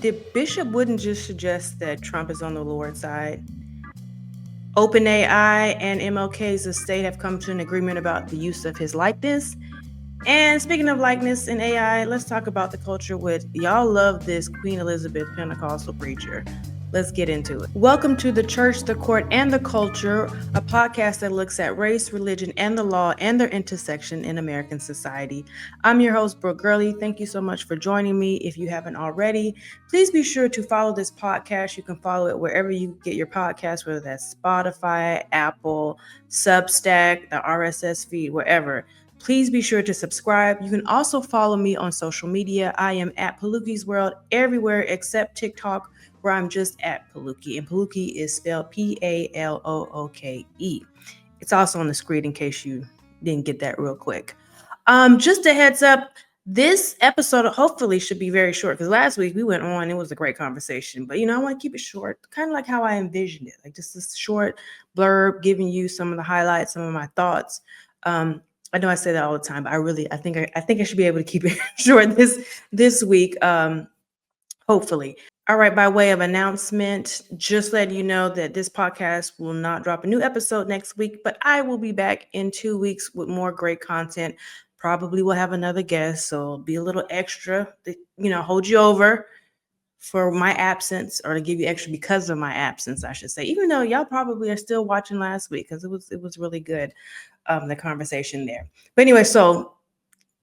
Did Bishop Wooden just suggest that Trump is on the Lord's side? OpenAI and MLK's estate have come to an agreement about the use of his likeness. And speaking of likeness and AI, let's talk about the culture with y'all love this Queen Elizabeth Pentecostal preacher. Let's get into it. Welcome to The Church, the Court, and the Culture, a podcast that looks at race, religion, and the law and their intersection in American society. I'm your host, Brooke Gurley. Thank you so much for joining me. If you haven't already, please be sure to follow this podcast. You can follow it wherever you get your podcast, whether that's Spotify, Apple, Substack, the RSS feed, wherever. Please be sure to subscribe. You can also follow me on social media. I am at Palooki's World everywhere except TikTok, where I'm just at Palooki. And Palooki is spelled Palooke. It's also on the screen in case you didn't get that real quick. Just a heads up, this episode hopefully should be very short because last week we went on. It was a great conversation. But, I want to keep it short, kind of like how I envisioned it, like just this short blurb giving you some of the highlights, some of my thoughts. I know I say that all the time, but I think I should be able to keep it short this week. Hopefully. All right, by way of announcement, just letting you know that this podcast will not drop a new episode next week, but I will be back in 2 weeks with more great content. Probably will have another guest, so be a little extra to, hold you over for my absence, or to give you extra because of my absence, I should say, even though y'all probably are still watching last week because it was really good, the conversation there. But anyway, so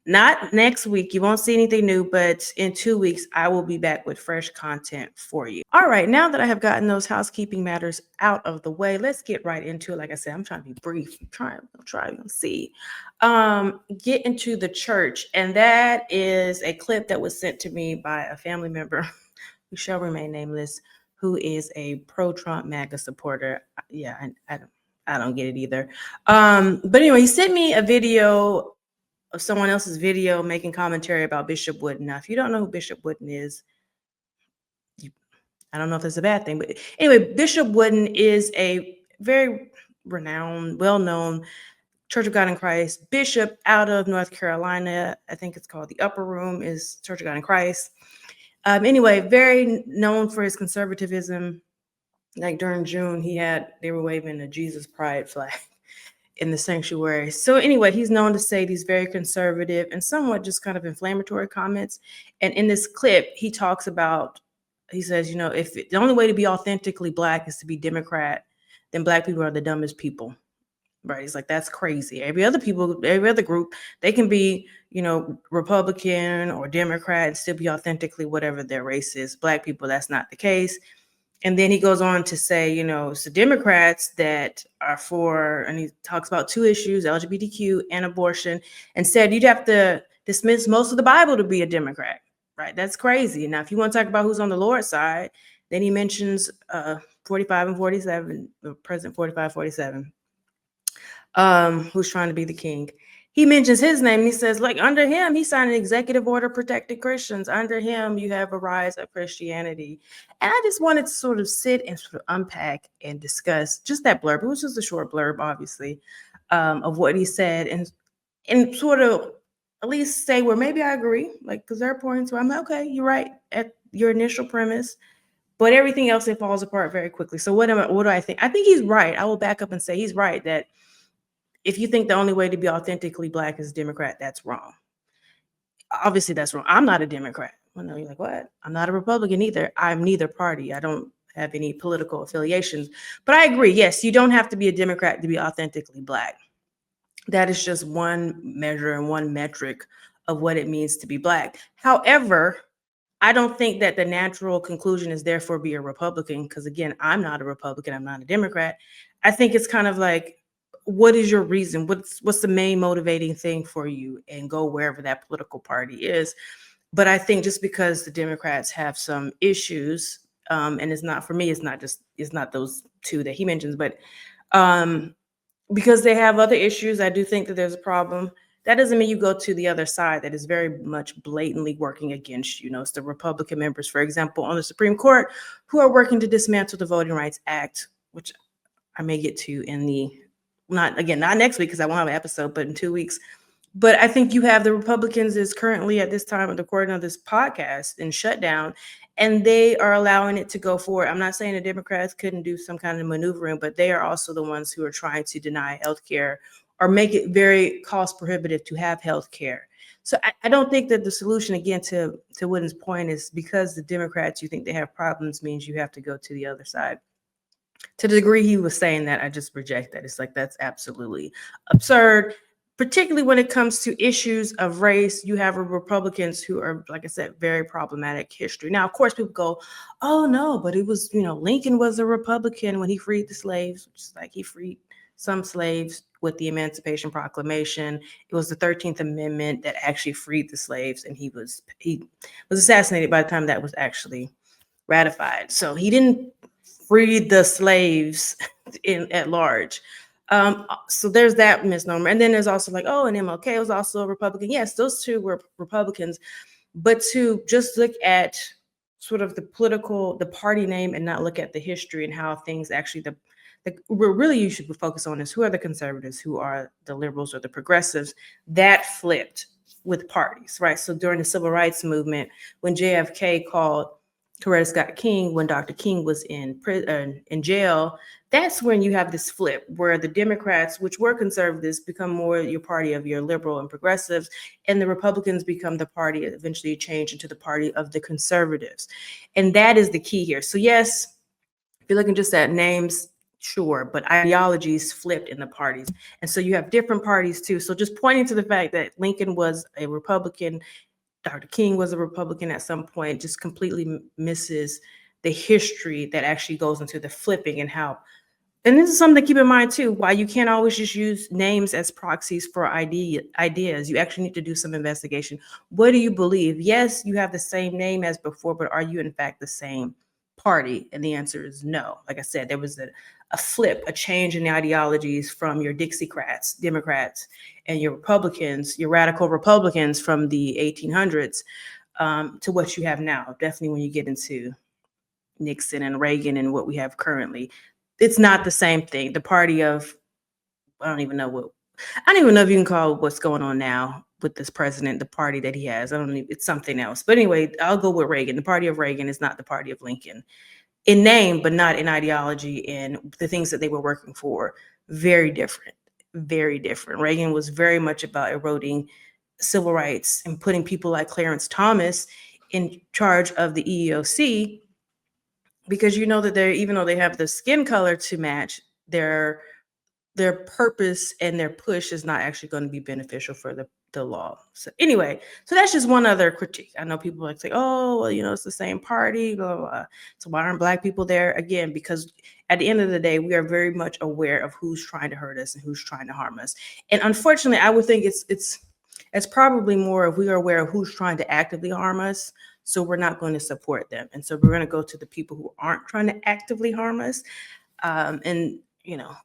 not next week, you won't see anything new, but in 2 weeks, I will be back with fresh content for you. All right, now that I have gotten those housekeeping matters out of the way, let's get right into it. Like I said, I'm trying to be brief. I'm trying to see. Get into the church. And that is a clip that was sent to me by a family member who shall remain nameless, who is a pro-Trump MAGA supporter. Yeah, I don't get it either. But anyway, he sent me a video of someone else's video making commentary about Bishop Wooden. Now, if you don't know who Bishop Wooden is, I don't know if that's a bad thing, but anyway, Bishop Wooden is a very renowned, well-known Church of God in Christ bishop out of North Carolina. I think it's called the Upper Room is Church of God in Christ. Anyway, very known for his conservatism. Like during June, they were waving a Jesus Pride flag in the sanctuary. So anyway, he's known to say these very conservative and somewhat just kind of inflammatory comments. And in this clip, he says, if the only way to be authentically Black is to be Democrat, then Black people are the dumbest people. Right. He's like, that's crazy. Every other group, they can be, Republican or Democrat and still be authentically whatever their race is. Black people, that's not the case. And then he goes on to say, it's the Democrats that are for, and he talks about two issues, LGBTQ and abortion, and said you'd have to dismiss most of the Bible to be a Democrat, right? That's crazy. Now, if you want to talk about who's on the Lord's side, then he mentions 45 and 47, President 45, 47, who's trying to be the king. He mentions his name. He says, like, under him, he signed an executive order protecting Christians. Under him, you have a rise of Christianity. And I just wanted to sort of sit and sort of unpack and discuss just that blurb. It was just a short blurb, obviously, of what he said, and sort of at least say where maybe I agree, like, because there are points where I'm like, okay, you're right at your initial premise, but everything else, it falls apart very quickly. So what do I think? I think he's right. I will back up and say he's right that if you think the only way to be authentically Black is Democrat, that's wrong. Obviously, that's wrong. I'm not a Democrat. Well, no, you're like, what? I'm not a Republican either. I'm neither party. I don't have any political affiliations. But I agree. Yes, you don't have to be a Democrat to be authentically Black. That is just one measure and one metric of what it means to be Black. However, I don't think that the natural conclusion is therefore be a Republican, because again, I'm not a Republican. I'm not a Democrat. I think it's kind of like, what is your reason? What's the main motivating thing for you? And go wherever that political party is. But I think just because the Democrats have some issues, and it's not for me, it's not those two that he mentions, but because they have other issues, I do think that there's a problem. That doesn't mean you go to the other side that is very much blatantly working against you. It's the Republican members, for example, on the Supreme Court, who are working to dismantle the Voting Rights Act, which I may get to not next week because I won't have an episode, but in 2 weeks. But I think you have the Republicans is currently at this time of the recording of this podcast in shutdown. and they are allowing it to go forward. I'm not saying the Democrats couldn't do some kind of maneuvering, but they are also the ones who are trying to deny health care or make it very cost prohibitive to have health care. So I don't think that the solution, again, to Wooden's point, is because the Democrats, you think they have problems, means you have to go to the other side. To the degree he was saying that, I just reject that. It's like, that's absolutely absurd, particularly when it comes to issues of race. You have Republicans who are, like I said, very problematic history. Now, of course, people go, oh, no, but it was, Lincoln was a Republican when he freed the slaves, which is like, he freed some slaves with the Emancipation Proclamation. It was the 13th Amendment that actually freed the slaves, and he was assassinated by the time that was actually ratified. So he didn't free the slaves at large. So there's that misnomer. And then there's also like, oh, and MLK was also a Republican. Yes, those two were Republicans. But to just look at sort of the party name and not look at the history and how things actually, really you should focus on is who are the conservatives, who are the liberals or the progressives. That flipped with parties, right? So during the civil rights movement, when JFK called Coretta Scott King, when Dr. King was in jail, that's when you have this flip where the Democrats, which were conservatives, become more your party of your liberal and progressives, and the Republicans become the party eventually change into the party of the conservatives. And that is the key here. So yes, if you're looking just at names, sure, but ideologies flipped in the parties. And so you have different parties too. So just pointing to the fact that Lincoln was a Republican, Dr. King was a Republican at some point, just completely misses the history that actually goes into the flipping and how. And this is something to keep in mind too, why you can't always just use names as proxies for ideas. You actually need to do some investigation. What do you believe? Yes, you have the same name as before, but are you in fact the same party? And the answer is no. Like I said, there was a flip, a change in the ideologies from your Dixiecrats, Democrats, and your Republicans, your radical Republicans from the 1800s, to what you have now. Definitely when you get into Nixon and Reagan and what we have currently, it's not the same thing. The party of, I don't even know if you can call what's going on now with this president, the party that he has. I don't know, it's something else. But anyway, I'll go with Reagan. The party of Reagan is not the party of Lincoln in name, but not in ideology and the things that they were working for. Very different, very different. Reagan was very much about eroding civil rights and putting people like Clarence Thomas in charge of the EEOC, because you know that they're, even though they have the skin color to match, their purpose and their push is not actually going to be beneficial for the law. So anyway, so that's just one other critique. I know people like say, oh, well, it's the same party, blah, blah, blah. So why aren't Black people there? Again, because at the end of the day, we are very much aware of who's trying to hurt us and who's trying to harm us. And unfortunately, I would think it's probably more if we are aware of who's trying to actively harm us. So we're not going to support them. And so we're going to go to the people who aren't trying to actively harm us. And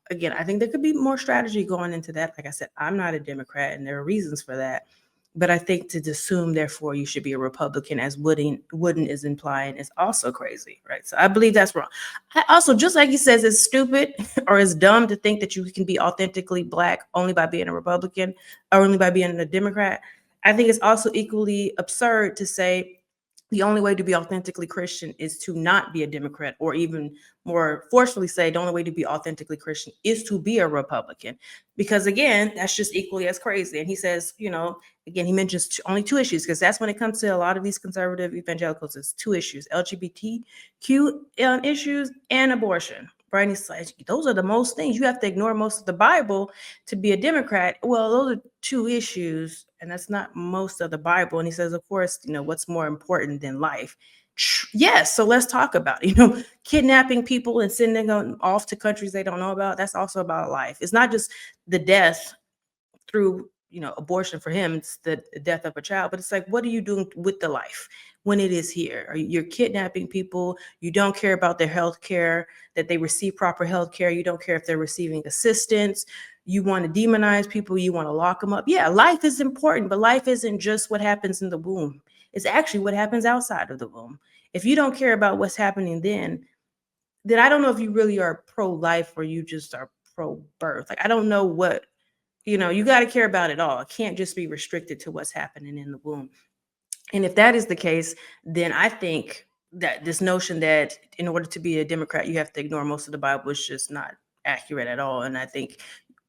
again, I think there could be more strategy going into that. Like I said, I'm not a Democrat, and there are reasons for that. But I think to assume, therefore, you should be a Republican, as Wooden is implying, is also crazy, right? So I believe that's wrong. I also, just like he says, it's stupid or it's dumb to think that you can be authentically Black only by being a Republican or only by being a Democrat. I think it's also equally absurd to say the only way to be authentically Christian is to not be a Democrat, or even more forcefully say the only way to be authentically Christian is to be a Republican. Because again, that's just equally as crazy. And he says, again, he mentions only two issues, because that's when it comes to a lot of these conservative evangelicals, it's two issues: LGBTQ issues and abortion. Right? And he's like, those are the most things. You have to ignore most of the Bible to be a Democrat. Well, those are two issues, and that's not most of the Bible. And he says, of course, what's more important than life? Yes. So let's talk about it. Kidnapping people and sending them off to countries they don't know about. That's also about life. It's not just the death through abortion for him. It's the death of a child, but it's like, what are you doing with the life when it is here? You're kidnapping people. You don't care about their health care, that they receive proper health care. You don't care if they're receiving assistance. You want to demonize people. You want to lock them up. Yeah, life is important, but life isn't just what happens in the womb. It's actually what happens outside of the womb. If you don't care about what's happening then I don't know if you really are pro-life or you just are pro-birth. Like, I don't know what, you got to care about it all. It can't just be restricted to what's happening in the womb. And if that is the case, then I think that this notion that in order to be a Democrat, you have to ignore most of the Bible is just not accurate at all. And I think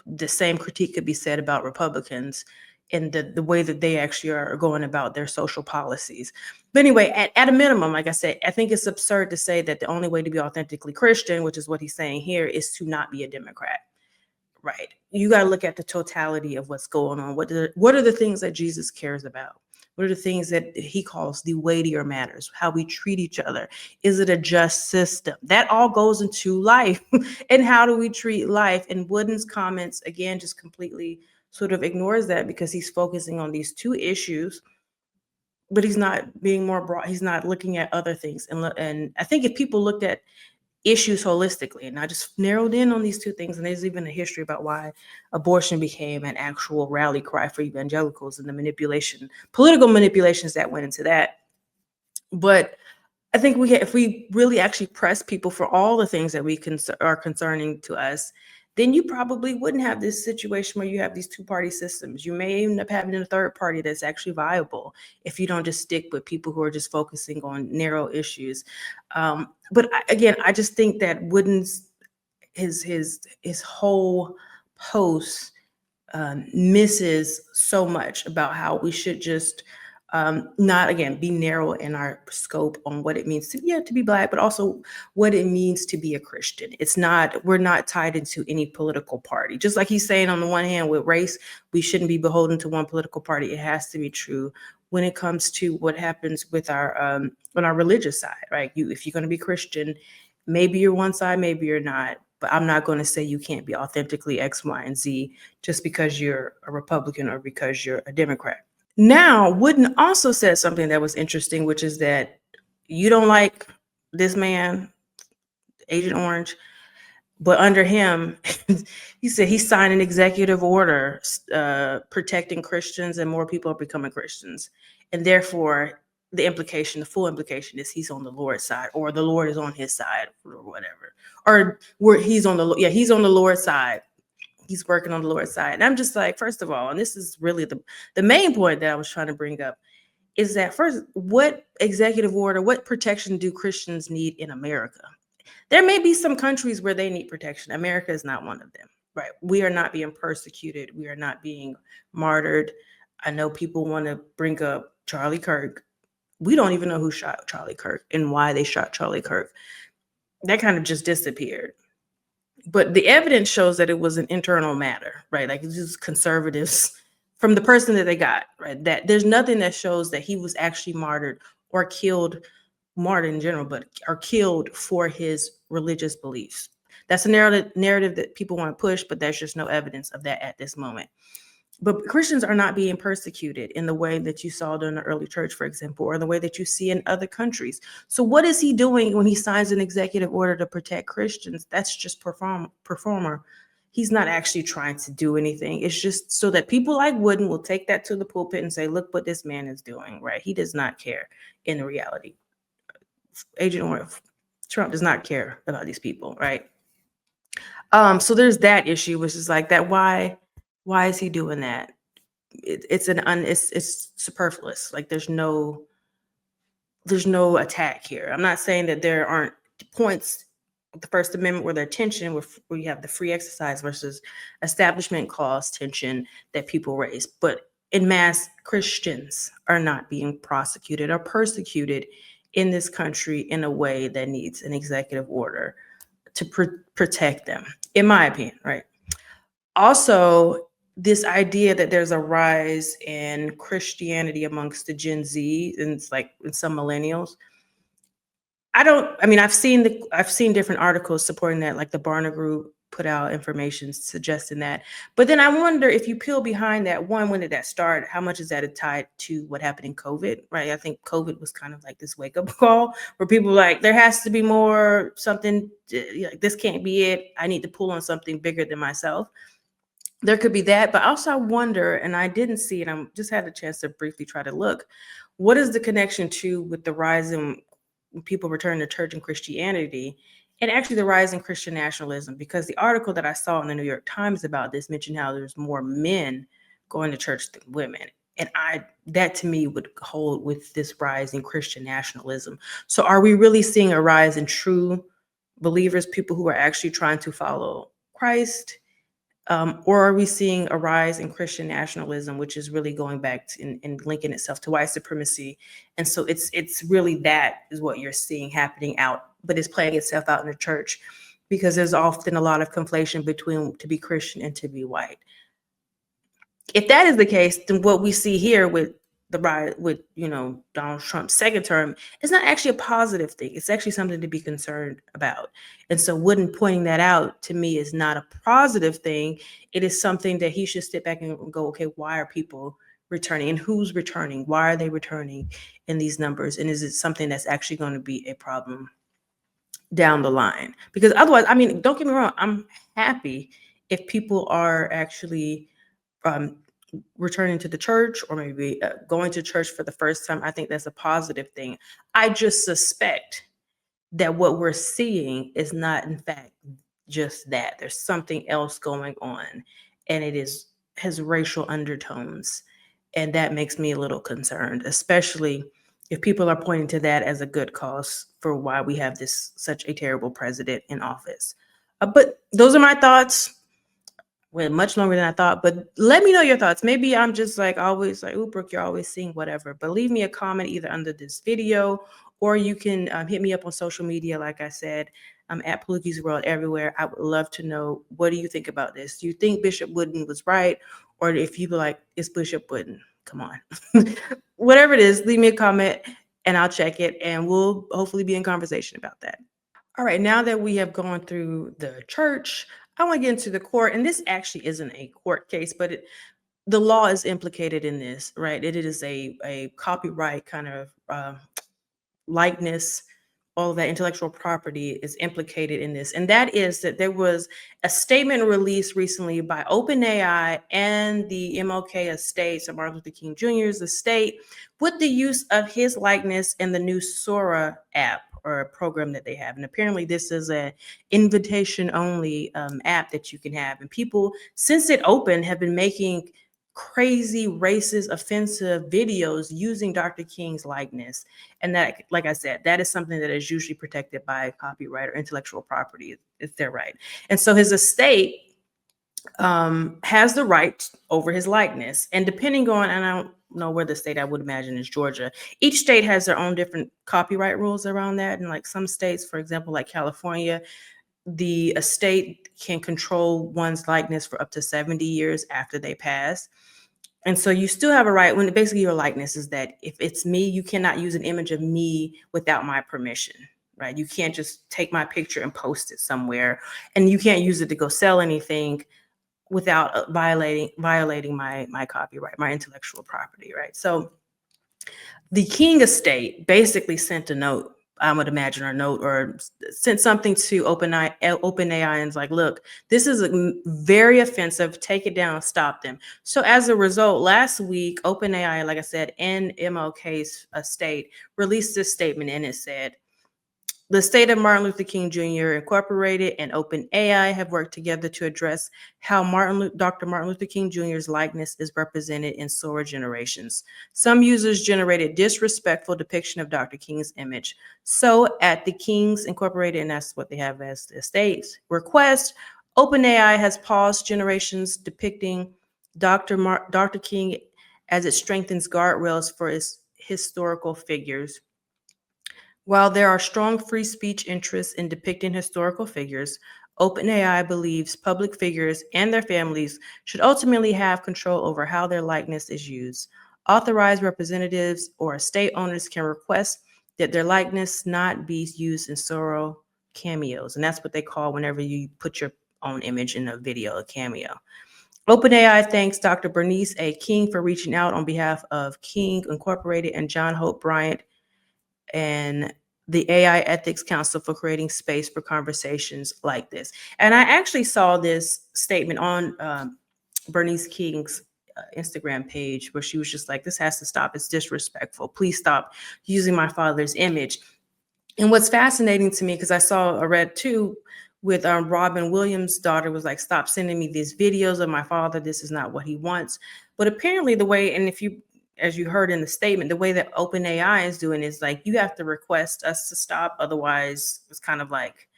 the same critique could be said about Republicans and the way that they actually are going about their social policies. But anyway, at a minimum, like I said, I think it's absurd to say that the only way to be authentically Christian, which is what he's saying here, is to not be a Democrat. Right. You got to look at the totality of what's going on. What are the things that Jesus cares about? What are the things that he calls the weightier matters? How we treat each other? Is it a just system? That all goes into life. And how do we treat life? And Wooden's comments, again, just completely sort of ignores that because he's focusing on these two issues, but he's not being more broad. He's not looking at other things. And I think if people looked at issues holistically, and I just narrowed in on these two things, and there's even a history about why abortion became an actual rally cry for evangelicals and the political manipulations that went into that. But I think if we really actually press people for all the things that are concerning to us, then you probably wouldn't have this situation where you have these two-party systems. You may end up having a third party that's actually viable if you don't just stick with people who are just focusing on narrow issues. But again, I just think that Wooden's his whole post misses so much about how we should just not, again, be narrow in our scope on what it means to be Black, but also what it means to be a Christian. We're not tied into any political party. Just like he's saying on the one hand with race, we shouldn't be beholden to one political party. It has to be true when it comes to what happens with our on our religious side, right? If you're going to be Christian, maybe you're one side, maybe you're not. But I'm not going to say you can't be authentically X, Y, and Z just because you're a Republican or because you're a Democrat. Now, Wooden also said something that was interesting, which is that you don't like this man, Agent Orange, but under him, he said he signed an executive order protecting Christians, and more people are becoming Christians. And therefore, the full implication is he's on the Lord's side, or the Lord is on his side, or whatever. Or he's on the Lord's side. He's working on the Lord's side. And I'm just like, first of all, and this is really the main point that I was trying to bring up, is that first, what executive order, what protection do Christians need in America? There may be some countries where they need protection. America is not one of them, right? We are not being persecuted. We are not being martyred. I know people want to bring up Charlie Kirk. We don't even know who shot Charlie Kirk and why they shot Charlie Kirk. That kind of just disappeared. But the evidence shows that it was an internal matter, right? Like it's just conservatives from the person that they got, right? That there's nothing that shows that he was actually martyred or killed, martyred in general, but are killed for his religious beliefs. That's a narrative that people want to push, but there's just no evidence of that at this moment. But Christians are not being persecuted in the way that you saw during the early church, for example, or the way that you see in other countries. So what is he doing when he signs an executive order to protect Christians? That's just performer. He's not actually trying to do anything. It's just so that people like Wooden will take that to the pulpit and say, look what this man is doing, right? He does not care in reality. Trump does not care about these people, right? So there's that issue, which is like that. Why is he doing that? It's superfluous. Like there's no attack here. I'm not saying that there aren't points with the First Amendment where there's tension, where you have the free exercise versus establishment clause tension that people raise. But en masse, Christians are not being prosecuted or persecuted in this country in a way that needs an executive order to protect them, in my opinion, right? Also, this idea that there's a rise in Christianity amongst the Gen Z and it's like in some millennials. I've seen different articles supporting that, like the Barna Group put out information suggesting that. But then I wonder if you peel behind that, one, when did that start? How much is that tied to what happened in COVID, right? I think COVID was kind of like this wake-up call where people were like, there has to be more, something, like this can't be it. I need to pull on something bigger than myself. There could be that, but also I wonder, and I didn't see it, I just had a chance to briefly try to look, what is the connection with the rise in people returning to church and Christianity, and actually the rise in Christian nationalism? Because the article that I saw in the New York Times about this mentioned how there's more men going to church than women. And that to me would hold with this rise in Christian nationalism. So are we really seeing a rise in true believers, people who are actually trying to follow Christ? Or are we seeing a rise in Christian nationalism, which is really going back to, and linking itself to white supremacy? And so it's really that is what you're seeing happening out, but it's playing itself out in the church, because there's often a lot of conflation between to be Christian and to be white. If that is the case, then what we see here with the rise with Donald Trump's second term is not actually a positive thing. It's actually something to be concerned about. And so Wooden pointing that out to me is not a positive thing. It is something that he should step back and go, okay, why are people returning, and who's returning? Why are they returning in these numbers? And is it something that's actually going to be a problem down the line? Because otherwise, I mean, don't get me wrong, I'm happy if people are actually returning to the church, or maybe going to church for the first time. I think that's a positive thing. I just suspect that what we're seeing is not, in fact, just that. There's something else going on, and has racial undertones, and that makes me a little concerned, especially if people are pointing to that as a good cause for why we have such a terrible president in office. But those are my thoughts. Went much longer than I thought, but let me know your thoughts. Maybe I'm just like always like, oh, Brooke, you're always seeing whatever. But leave me a comment either under this video, or you can hit me up on social media. Like I said, I'm at Palooki's World everywhere. I would love to know, what do you think about this? Do you think Bishop Wooden was right? Or if you be like, it's Bishop Wooden, come on. Whatever it is, leave me a comment and I'll check it, and we'll hopefully be in conversation about that. All right, now that we have gone through the church, I want to get into the court. And this actually isn't a court case, but the law is implicated in this, right? It is a copyright kind of likeness, all of that intellectual property is implicated in this. And that is that there was a statement released recently by OpenAI and the MLK estate, so Martin Luther King Jr.'s estate, with the use of his likeness in the new Sora app, or a program that they have. And apparently this is an invitation only app that you can have. And people, since it opened, have been making crazy, racist, offensive videos using Dr. King's likeness. And that, like I said, that is something that is usually protected by copyright or intellectual property. It's their right. And so his estate has the right over his likeness. And depending on, and I don't know where the state, I would imagine is Georgia. Each state has their own different copyright rules around that. And like some states, for example, like California, the estate can control one's likeness for up to 70 years after they pass. And so you still have a right, when basically your likeness is that if it's me, you cannot use an image of me without my permission, right? You can't just take my picture and post it somewhere, and you can't use it to go sell anything without violating my copyright, my intellectual property, right? So the King estate basically sent a note, I would imagine, or sent something to OpenAI and is like, look, this is very offensive. Take it down, stop them. So as a result, last week, OpenAI, like I said, and MLK's estate released this statement, and it said, the state of Martin Luther King Jr. Incorporated and OpenAI have worked together to address how Dr. Martin Luther King Jr.'s likeness is represented in Sora generations. Some users generated disrespectful depiction of Dr. King's image. So at the King's Incorporated, and that's what they have as the estate's request, OpenAI has paused generations depicting Dr. King as it strengthens guardrails for its historical figures. While there are strong free speech interests in depicting historical figures, OpenAI believes public figures and their families should ultimately have control over how their likeness is used. Authorized representatives or estate owners can request that their likeness not be used in Sora cameos. And that's what they call whenever you put your own image in a video, a cameo. OpenAI thanks Dr. Bernice A. King for reaching out on behalf of King Incorporated and John Hope Bryant and the AI Ethics Council for creating space for conversations like this. And I actually saw this statement on Bernice King's Instagram page, where she was just like, this has to stop. It's disrespectful. Please stop using my father's image. And what's fascinating to me, because I read too, with Robin Williams' daughter was like, stop sending me these videos of my father. This is not what he wants. But apparently, the way, and if you, as you heard in the statement, the way that OpenAI is doing is like you have to request us to stop. Otherwise, it's kind of like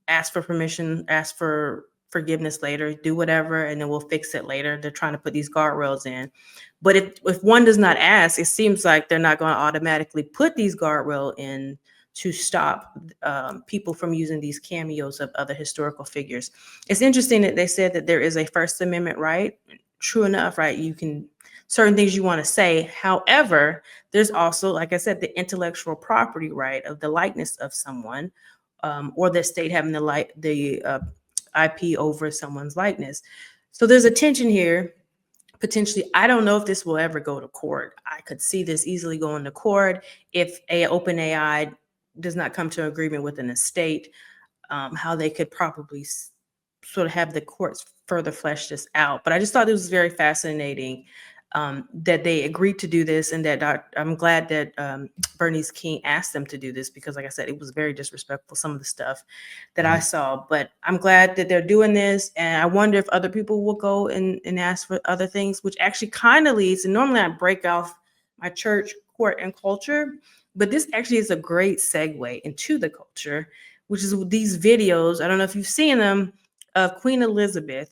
ask for permission, ask for forgiveness later, do whatever, and then we'll fix it later. They're trying to put these guardrails in. But if one does not ask, it seems like they're not going to automatically put these guardrail in to stop people from using these cameos of other historical figures. It's interesting that they said that there is a First Amendment right. True enough, right? You can certain things you want to say. However, there's also, like I said, the intellectual property right of the likeness of someone, or the state having the IP over someone's likeness. So there's a tension here. Potentially, I don't know if this will ever go to court. I could see this easily going to court if a OpenAI does not come to an agreement with an estate, how they could probably sort of have the courts further flesh this out. But I just thought it was very fascinating that they agreed to do this, and that I'm glad that Bernice King asked them to do this because, like I said, it was very disrespectful, some of the stuff that I saw. But I'm glad that they're doing this, and I wonder if other people will go and ask for other things, which actually kind of leads, and normally I break off my church, court, and culture, but this actually is a great segue into the culture, which is these videos. I don't know if you've seen them, of Queen Elizabeth,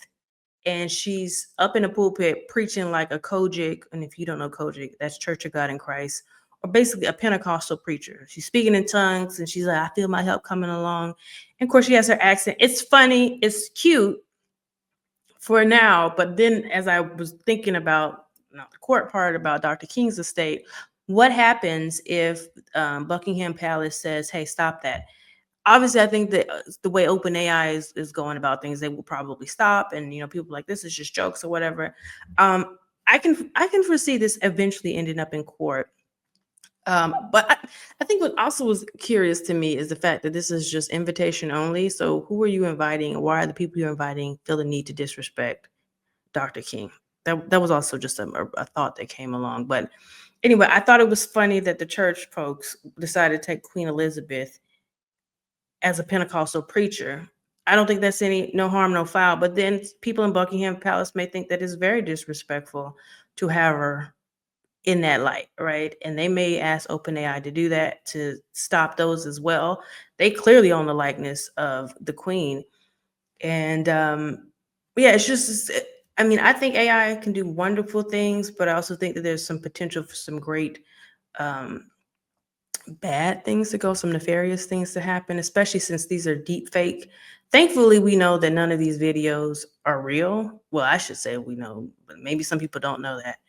and she's up in the pulpit preaching like a Kojic. And if you don't know Kojic, that's Church of God in Christ, or basically a Pentecostal preacher. She's speaking in tongues, and she's like, I feel my help coming along. And of course, she has her accent. It's funny, it's cute for now. But then, as I was thinking about not the court part about Dr. King's estate, what happens if Buckingham Palace says, hey, stop that? Obviously, I think that the way OpenAI is going about things, they will probably stop, and people like this is just jokes or whatever. I can foresee this eventually ending up in court. But I think what also was curious to me is the fact that this is just invitation only. So who are you inviting? Why are the people you're inviting feel the need to disrespect Dr. King? That was also just a thought that came along. But anyway, I thought it was funny that the church folks decided to take Queen Elizabeth as a Pentecostal preacher. I don't think that's any no harm, no foul. But then people in Buckingham Palace may think that it's very disrespectful to have her in that light, right? And they may ask OpenAI to do that to stop those as well. They clearly own the likeness of the Queen. And yeah, it's just, I mean, I think AI can do wonderful things, but I also think that there's some potential for some great um, bad things to go, some nefarious things to happen, especially since these are deep fake. Thankfully, we know that none of these videos are real. Well, I should say we know, but maybe some people don't know that.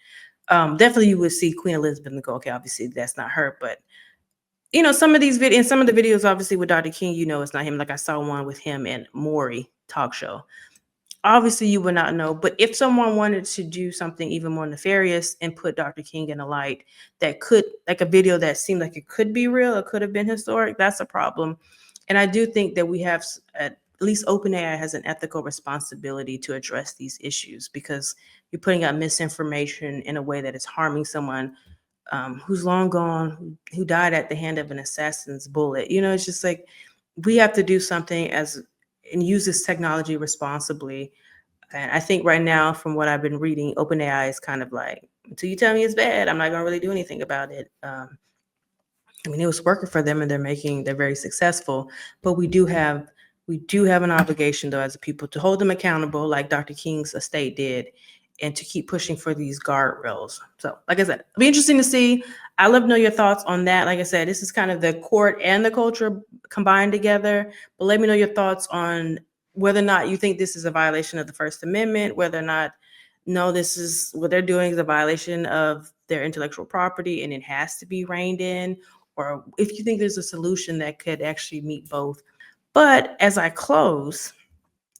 Definitely you would see Queen Elizabeth and go, okay, obviously that's not her. But some of these videos, some of the videos, obviously with Dr. King, it's not him. Like I saw one with him and Maury talk show. Obviously, you would not know. But if someone wanted to do something even more nefarious and put Dr. King in a light that could, like a video that seemed like it could be real, it could have been historic, that's a problem. And I do think that we have, at least OpenAI has an ethical responsibility to address these issues, because you're putting out misinformation in a way that is harming someone who's long gone, who died at the hand of an assassin's bullet. It's just like we have to do something and use this technology responsibly. And I think right now, from what I've been reading, OpenAI is kind of like, until you tell me it's bad, I'm not going to really do anything about it. I mean, it was working for them, and they're very successful. But we do have an obligation, though, as a people, to hold them accountable, like Dr. King's estate did, and to keep pushing for these guardrails. So, like I said, it'll be interesting to see. I'd love to know your thoughts on that. Like I said, this is kind of the court and the culture combined together. But let me know your thoughts on whether or not you think this is a violation of the First Amendment, whether or not, no, this is what they're doing is a violation of their intellectual property and it has to be reined in, or if you think there's a solution that could actually meet both. But as I close,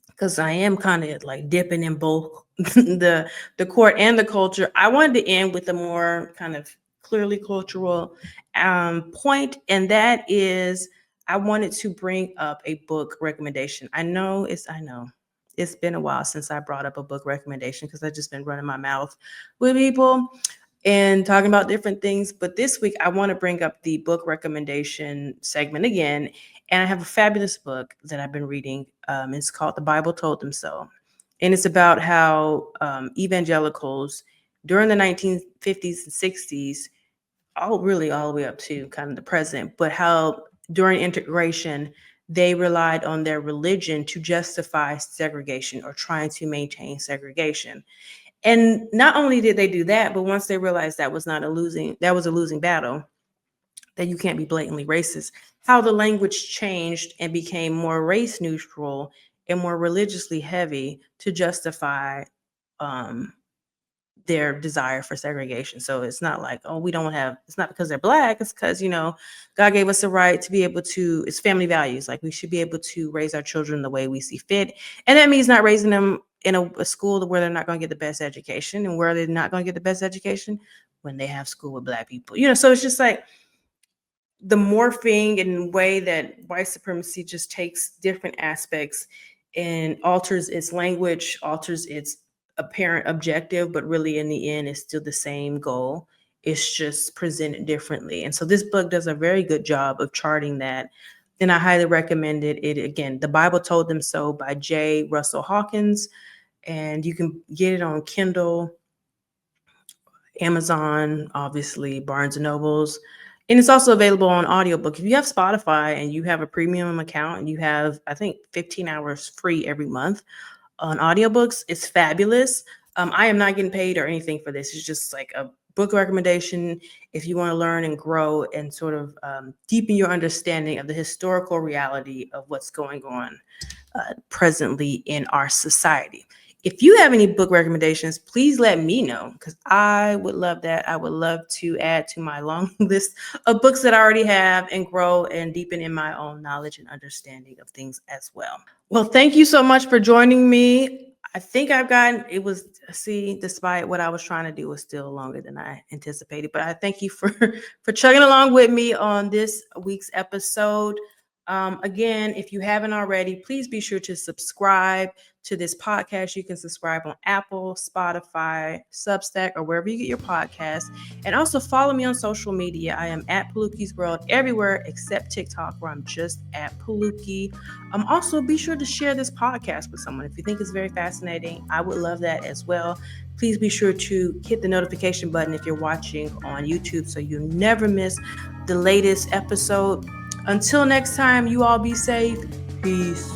because I am kind of like dipping in both the court and the culture, I wanted to end with a more kind of clearly cultural point, and that is I wanted to bring up a book recommendation. I know it's been a while since I brought up a book recommendation because I've just been running my mouth with people and talking about different things. But this week, I want to bring up the book recommendation segment again. And I have a fabulous book that I've been reading. It's called The Bible Told Them So. And it's about how evangelicals during the 1950s and 60s, really all the way up to kind of the present, but how during integration, they relied on their religion to justify segregation or trying to maintain segregation. And not only did they do that, but once they realized that was a losing battle, that you can't be blatantly racist, how the language changed and became more race neutral and more religiously heavy to justify um, their desire for segregation. So it's not like, oh, it's not because they're black, it's because, God gave us the right to be able to, it's family values. Like we should be able to raise our children the way we see fit. And that means not raising them in a school where they're not going to get the best education. And where they're not going to get the best education when they have school with black people. So it's just like the morphing and way that white supremacy just takes different aspects and alters its language, alters its apparent objective, but really in the end, it's still the same goal. It's just presented differently. And so this book does a very good job of charting that. And I highly recommend it. It again, The Bible Told Them So by J. Russell Hawkins. And you can get it on Kindle, Amazon, obviously, Barnes and Nobles. And it's also available on audiobook. If you have Spotify and you have a premium account and you have, I think, 15 hours free every month on audiobooks, it's fabulous. I am not getting paid or anything for this. It's just like a book recommendation if you want to learn and grow and sort of deepen your understanding of the historical reality of what's going on presently in our society. If you have any book recommendations, please let me know because I would love that. I would love to add to my long list of books that I already have and grow and deepen in my own knowledge and understanding of things as well. Well, thank you so much for joining me. I think despite what I was trying to do, was still longer than I anticipated. But I thank you for chugging along with me on this week's episode. Again, if you haven't already, please be sure to subscribe to this podcast. You can subscribe on Apple, Spotify, Substack, or wherever you get your podcasts. And also follow me on social media. I am at Paluki's World everywhere except TikTok, where I'm just at Paluki. Also, be sure to share this podcast with someone. If you think it's very fascinating, I would love that as well. Please be sure to hit the notification button if you're watching on YouTube so you never miss the latest episode. Until next time, you all be safe. Peace.